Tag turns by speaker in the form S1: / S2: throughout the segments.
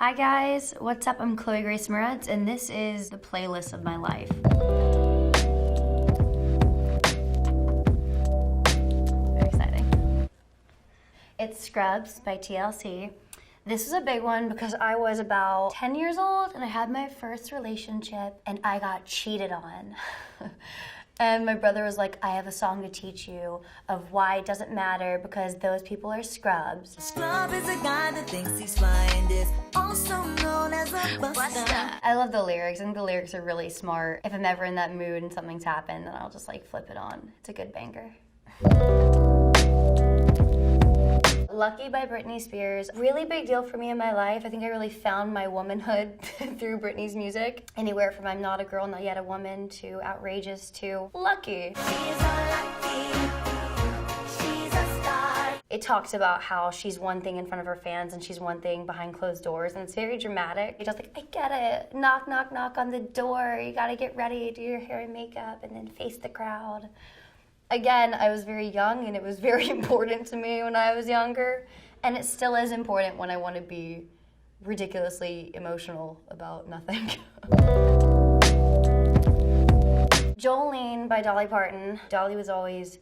S1: Hi guys, what's up? I'm Chloe Grace Moretz, and this is the playlist of my life. Very exciting. It's Scrubs by TLC. This is a big one because I was about 10 years old and I had my first relationship and I got cheated on. And my brother was like, I have a song to teach you of why it doesn't matter because those people are scrubs.
S2: Scrub is a guy that thinks he's flying, is also known as a buster.
S1: I love the lyrics. I think the lyrics are really smart. If I'm ever in that mood and something's happened, then I'll just like flip it on. It's a good banger. Lucky by Britney Spears. Really big deal for me in my life. I think I really found my womanhood through Britney's music. Anywhere from I'm not a girl, not yet a woman, to outrageous, to lucky.
S2: She's so lucky, she's a star.
S1: It talks about how she's one thing in front of her fans and she's one thing behind closed doors, and it's very dramatic. It's just like, I get it. Knock, knock, knock on the door. You gotta get ready, do your hair and makeup, and then face the crowd. Again, I was very young and it was very important to me when I was younger, and it still is important when I want to be ridiculously emotional about nothing. Jolene by Dolly Parton. Dolly was always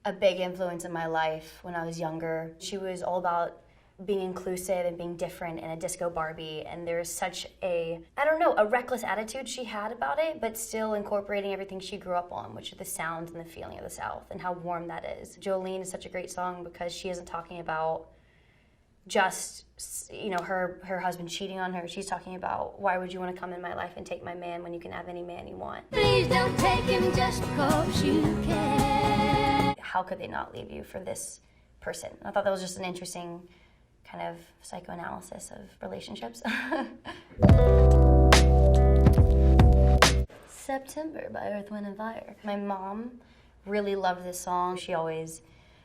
S1: a big influence in my life when I was younger. She was all about being inclusive and being different in a disco Barbie, and there's such a reckless attitude she had about it, but still incorporating everything she grew up on, which are the sounds and the feeling of the South and how warm that is. Jolene is such a great song because she isn't talking about just, her husband cheating on her. She's talking about, why would you want to come in my life and take my man when you can have any man you want?
S2: Please don't take him just because you can.
S1: How could they not leave you for this person? I thought that was just an interesting kind of psychoanalysis of relationships. September by Earth, Wind & Fire. My mom really loved this song. She always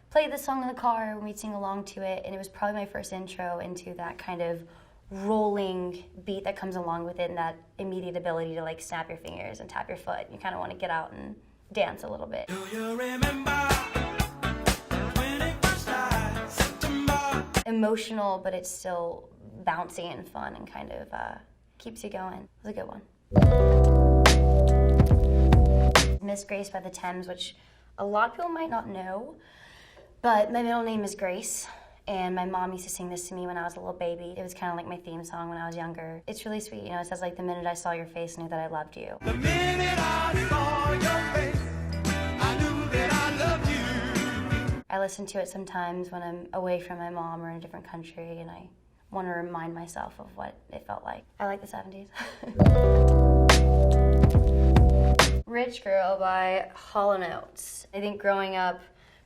S1: played this song in the car when we'd sing along to it, and it was probably my first intro into that kind of rolling beat that comes along with it, and that immediate ability to like snap your fingers and tap your foot. You kind of want to get out and dance a little bit.
S3: Do you remember when it first started, September?
S1: Emotional, but it's still bouncy and fun and kind of keeps you going. It was a good one. Miss Grace by the Thames, which a lot of people might not know, but my middle name is Grace, and my mom used to sing this to me when I was a little baby. It was kind of like my theme song when I was younger. It's really sweet, it says like, the minute I saw your face, I knew that I loved you.
S3: The minute I saw your face, I knew that I loved you.
S1: I listen to it sometimes when I'm away from my mom or in a different country, and I want to remind myself of what it felt like. I like the 70s. Rich Girl by Hall & Oates. I think growing up,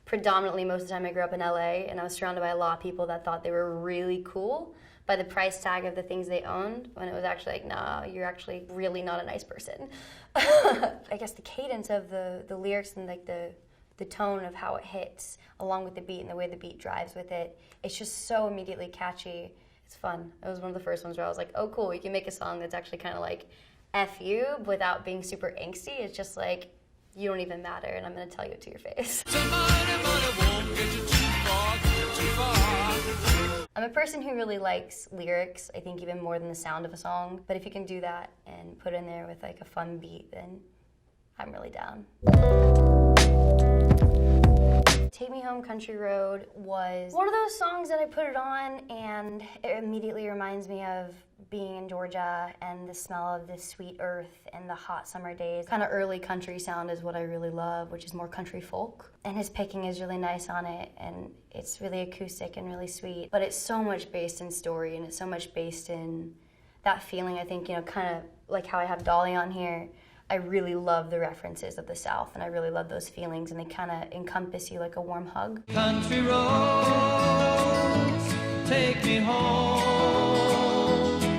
S1: predominantly most of the time I grew up in LA, and I was surrounded by a lot of people that thought they were really cool by the price tag of the things they owned, when it was actually like, nah, you're actually really not a nice person. I guess the cadence of the lyrics and like the tone of how it hits, along with the beat and the way the beat drives with it, it's just so immediately catchy. It's fun. It was one of the first ones where I was like, oh cool, we can make a song that's actually kind of like F you without being super angsty. It's just like, you don't even matter, and I'm gonna tell you it to your face. I'm a person who really likes lyrics, I think even more than the sound of a song, but if you can do that and put in there with like a fun beat, then I'm really down. Take Me Home, Country Road was one of those songs that I put it on and it immediately reminds me of being in Georgia and the smell of the sweet earth and the hot summer days. Kind of early country sound is what I really love, which is more country folk. And his picking is really nice on it, and it's really acoustic and really sweet. But it's so much based in story, and it's so much based in that feeling. I think, kind of like how I have Dolly on here. I really love the references of the South, and I really love those feelings, and they kind of encompass you like a warm hug.
S3: Country roads, take me home.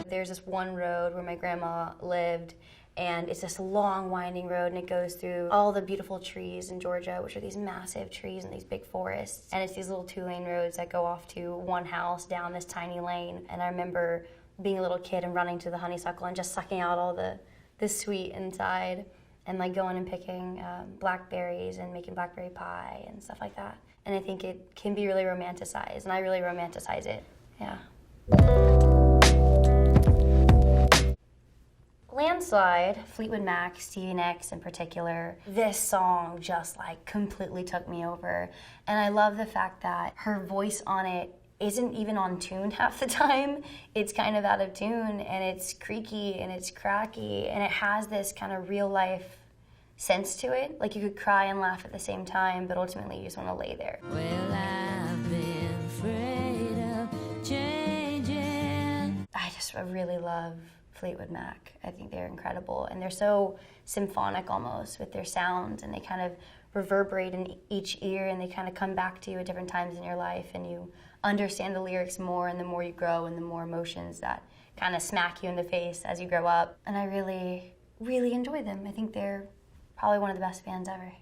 S1: There's this one road where my grandma lived, and it's this long winding road, and it goes through all the beautiful trees in Georgia, which are these massive trees and these big forests. And it's these little 2-lane roads that go off to one house down this tiny lane. And I remember being a little kid and running to the honeysuckle and just sucking out all the sweet inside, and like going and picking blackberries and making blackberry pie and stuff like that. And I think it can be really romanticized, and I really romanticize it, yeah. Landslide, Fleetwood Mac, Stevie Nicks in particular, this song just like completely took me over. And I love the fact that her voice on it isn't even on tune half the time. It's kind of out of tune, and it's creaky and it's cracky, and it has this kind of real life sense to it. Like you could cry and laugh at the same time, but ultimately you just want to lay there.
S2: Well, I've been afraid of changing.
S1: I really love Fleetwood Mac. I think they're incredible, and they're so symphonic almost with their sound, and they kind of reverberate in each ear, and they kind of come back to you at different times in your life, and you understand the lyrics more, and the more you grow and the more emotions that kind of smack you in the face as you grow up. And I really, really enjoy them. I think they're probably one of the best bands ever.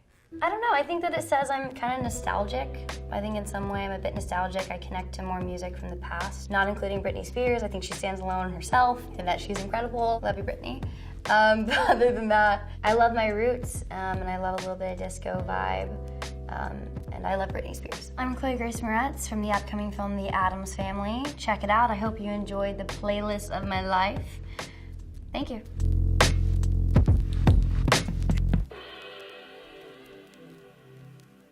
S1: I don't know, I think that it says I'm kind of nostalgic. I think in some way I'm a bit nostalgic. I connect to more music from the past, not including Britney Spears. I think she stands alone herself and that she's incredible. Love you, Britney. But other than that, I love my roots, and I love a little bit of disco vibe, and I love Britney Spears. I'm Chloë Grace Moretz from the upcoming film The Addams Family. Check it out. I hope you enjoyed the playlist of my life. Thank you.